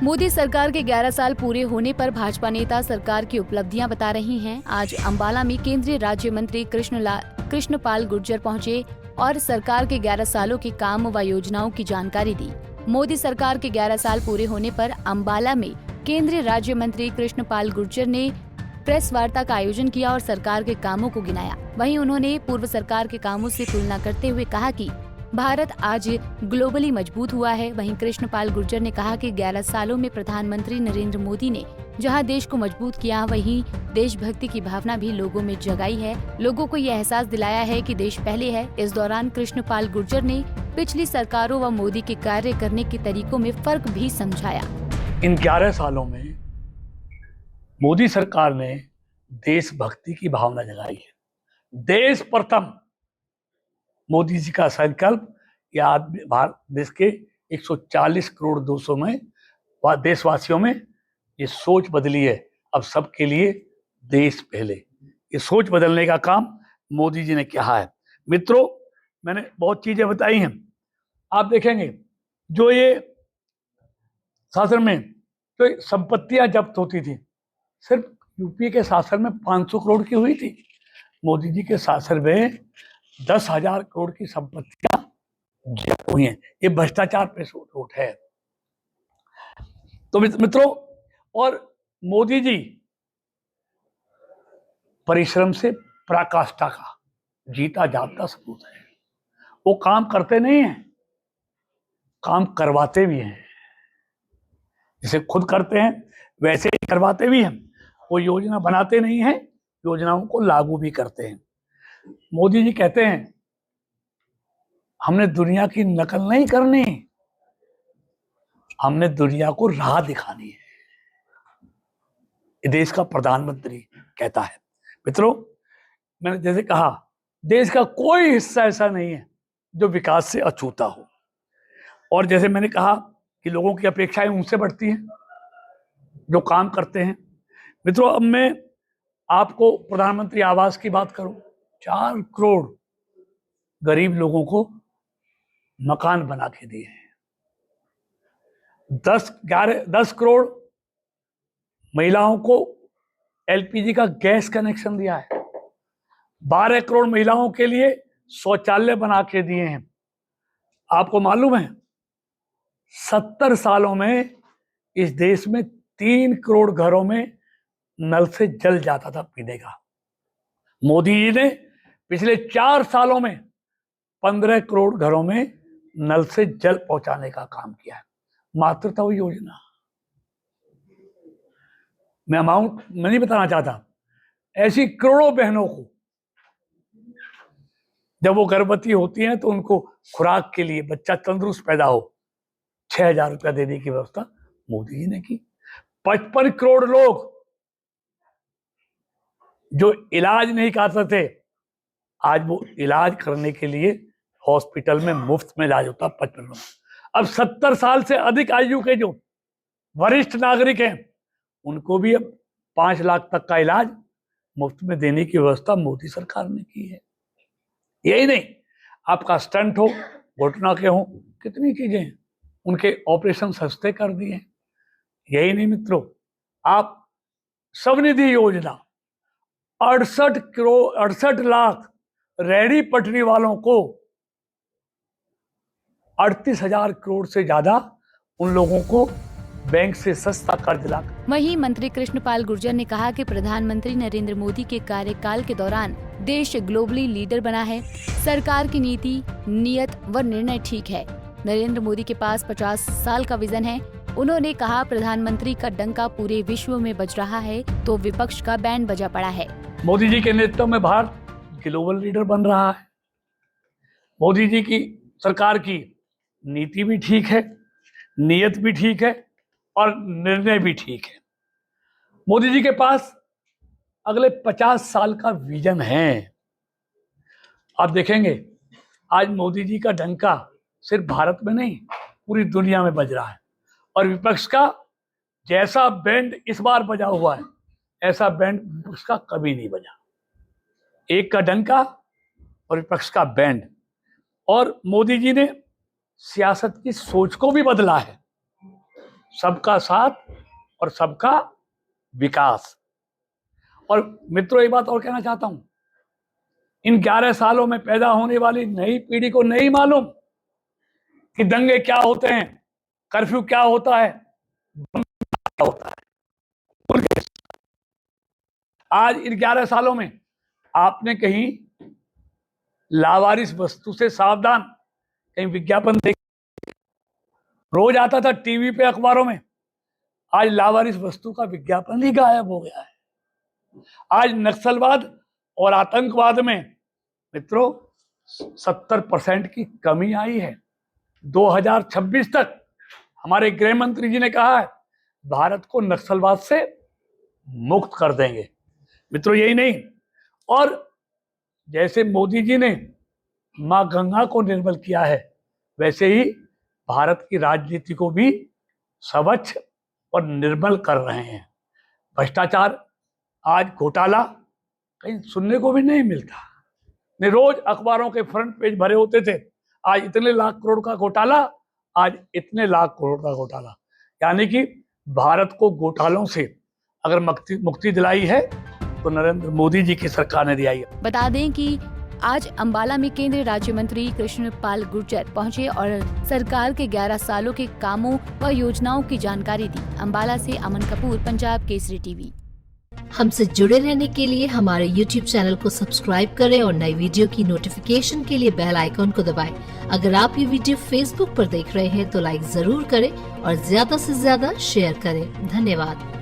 मोदी सरकार के 11 साल पूरे होने पर भाजपा नेता सरकार की उपलब्धियां बता रही हैं। आज अंबाला में केंद्रीय राज्य मंत्री कृष्णपाल गुर्जर पहुंचे और सरकार के 11 सालों के काम व योजनाओं की जानकारी दी। मोदी सरकार के 11 साल पूरे होने पर अंबाला में केंद्रीय राज्य मंत्री कृष्णपाल गुर्जर ने प्रेस वार्ता का आयोजन किया और सरकार के कामों को गिनाया। वहीं उन्होंने पूर्व सरकार के कामों से तुलना करते हुए कहा कि भारत आज ग्लोबली मजबूत हुआ है। वहीं कृष्णपाल गुर्जर ने कहा कि 11 सालों में प्रधानमंत्री नरेंद्र मोदी ने जहां देश को मजबूत किया, वहीं देशभक्ति की भावना भी लोगों में जगाई है। लोगों को ये एहसास दिलाया है कि देश पहले है। इस दौरान कृष्णपाल गुर्जर ने पिछली सरकारों व मोदी के कार्य करने के तरीकों में फर्क भी समझाया। इन 11 सालों में मोदी सरकार ने देशभक्ति की भावना जगाई है। देश प्रथम मोदी जी का संकल्प या भारत देश के 140 करोड़ 200 में देशवासियों में ये सोच बदली है। अब सबके लिए देश पहले, ये सोच बदलने का काम मोदी जी ने किया है। मित्रों, मैंने बहुत चीजें बताई हैं। आप देखेंगे जो ये शासन में तो संपत्तियां जब्त होती थी, सिर्फ यूपी के शासन में 500 करोड़ की हुई थी। मोदी जी के शासन में 10,000 करोड़ की संपत्तियां जब्त हुई हैं। ये भ्रष्टाचार पे रोट है। तो मित्रों, और मोदी जी परिश्रम से पराकाष्ठा का जीता जागता सबूत है। वो काम करते नहीं हैं, काम करवाते भी हैं। जैसे खुद करते हैं वैसे ही करवाते भी हैं। वो योजना बनाते नहीं हैं, योजनाओं को लागू भी करते हैं। मोदी जी कहते हैं हमने दुनिया की नकल नहीं करनी, हमने दुनिया को राह दिखानी है। ये देश का प्रधानमंत्री कहता है। मित्रों, मैंने जैसे कहा, देश का कोई हिस्सा ऐसा नहीं है जो विकास से अछूता हो। और जैसे मैंने कहा कि लोगों की अपेक्षाएं उनसे बढ़ती हैं जो काम करते हैं। मित्रों, अब मैं आपको प्रधानमंत्री आवास की बात करूं। 4 करोड़ गरीब लोगों को मकान बना के दिए हैं। 10 करोड़ महिलाओं को एलपीजी का गैस कनेक्शन दिया है। 12 करोड़ महिलाओं के लिए शौचालय बना के दिए हैं। आपको मालूम है 70 सालों में इस देश में 3 करोड़ घरों में नल से जल जाता था पीने का। मोदी जी ने पिछले 4 सालों में 15 करोड़ घरों में नल से जल पहुंचाने का काम किया है। मातृत्व योजना, मैं अमाउंट नहीं बताना चाहता, ऐसी करोड़ों बहनों को जब वो गर्भवती होती हैं तो उनको खुराक के लिए, बच्चा तंदुरुस्त पैदा हो, 6,000 रुपया देने की व्यवस्था मोदी जी ने की। 55 करोड़ लोग जो इलाज नहीं करते थे, आज वो इलाज करने के लिए हॉस्पिटल में मुफ्त में इलाज होता 55 में। अब 70 साल से अधिक आयु के जो वरिष्ठ नागरिक हैं उनको भी अब 5 लाख तक का इलाज मुफ्त में देने की व्यवस्था मोदी सरकार ने की है। यही नहीं, आपका स्टंट हो, घुटना के हो, कितनी चीजें हैं, उनके ऑपरेशन सस्ते कर दिए। यही नहीं मित्रों, आप स्वनिधि योजना 68 लाख रेहड़ी पटरी वालों को 38,000 करोड़ से ज्यादा उन लोगों को बैंक से सस्ता कर्ज ला। वहीं मंत्री कृष्णपाल गुर्जर ने कहा कि प्रधानमंत्री नरेंद्र मोदी के कार्यकाल के दौरान देश ग्लोबली लीडर बना है। सरकार की नीति, नियत व निर्णय ठीक है। नरेंद्र मोदी के पास 50 साल का विजन है। उन्होंने कहा प्रधानमंत्री का डंका पूरे विश्व में बज रहा है तो विपक्ष का बैंड बजा पड़ा है। मोदी जी के नेतृत्व में भारत ग्लोबल लीडर बन रहा है। मोदी जी की सरकार की नीति भी ठीक है, नियत भी ठीक है और निर्णय भी ठीक है। मोदी जी के पास अगले 50 साल का विजन है। आप देखेंगे आज मोदी जी का डंका सिर्फ भारत में नहीं, पूरी दुनिया में बज रहा है। और विपक्ष का जैसा बैंड इस बार बजा हुआ है, ऐसा बैंड विपक्ष का कभी नहीं बजा। एक का डंका और विपक्ष का बैंड। और मोदी जी ने सियासत की सोच को भी बदला है। सबका साथ और सबका विकास। और मित्रों, एक बात और कहना चाहता हूं, इन 11 सालों में पैदा होने वाली नई पीढ़ी को नहीं मालूम कि दंगे क्या होते हैं, कर्फ्यू क्या होता है, बम क्या होता है। आज इन 11 सालों में आपने कहीं लावारिस वस्तु से सावधान कहीं विज्ञापन देख, रोज आता था टीवी पे, अखबारों में, आज लावारिस वस्तु का विज्ञापन ही गायब हो गया है। आज नक्सलवाद और आतंकवाद में मित्रों 70% की कमी आई है। 2026 तक हमारे गृह मंत्री जी ने कहा है भारत को नक्सलवाद से मुक्त कर देंगे। मित्रों, यही नहीं, और जैसे मोदी जी ने मां गंगा को निर्मल किया है, वैसे ही भारत की राजनीति को भी स्वच्छ और निर्मल कर रहे हैं। भ्रष्टाचार, आज घोटाला कहीं सुनने को भी नहीं मिलता। नहीं, रोज अखबारों के फ्रंट पेज भरे होते थे, आज इतने लाख करोड़ का घोटाला, आज इतने लाख करोड़ का घोटाला। यानी कि भारत को घोटालों से अगर मुक्ति दिलाई है तो नरेंद्र मोदी जी की सरकार ने दिलाई है। बता दें कि आज अंबाला में केंद्रीय राज्य मंत्री कृष्णपाल गुर्जर पहुंचे और सरकार के 11 सालों के कामों व योजनाओं की जानकारी दी। अंबाला से अमन कपूर, पंजाब केसरी टीवी। हमसे जुड़े रहने के लिए हमारे YouTube चैनल को सब्सक्राइब करें और नई वीडियो की नोटिफिकेशन के लिए बेल आइकॉन को दबाएं। अगर आप ये वीडियो Facebook पर देख रहे हैं तो लाइक जरूर करें और ज्यादा से ज्यादा शेयर करें। धन्यवाद।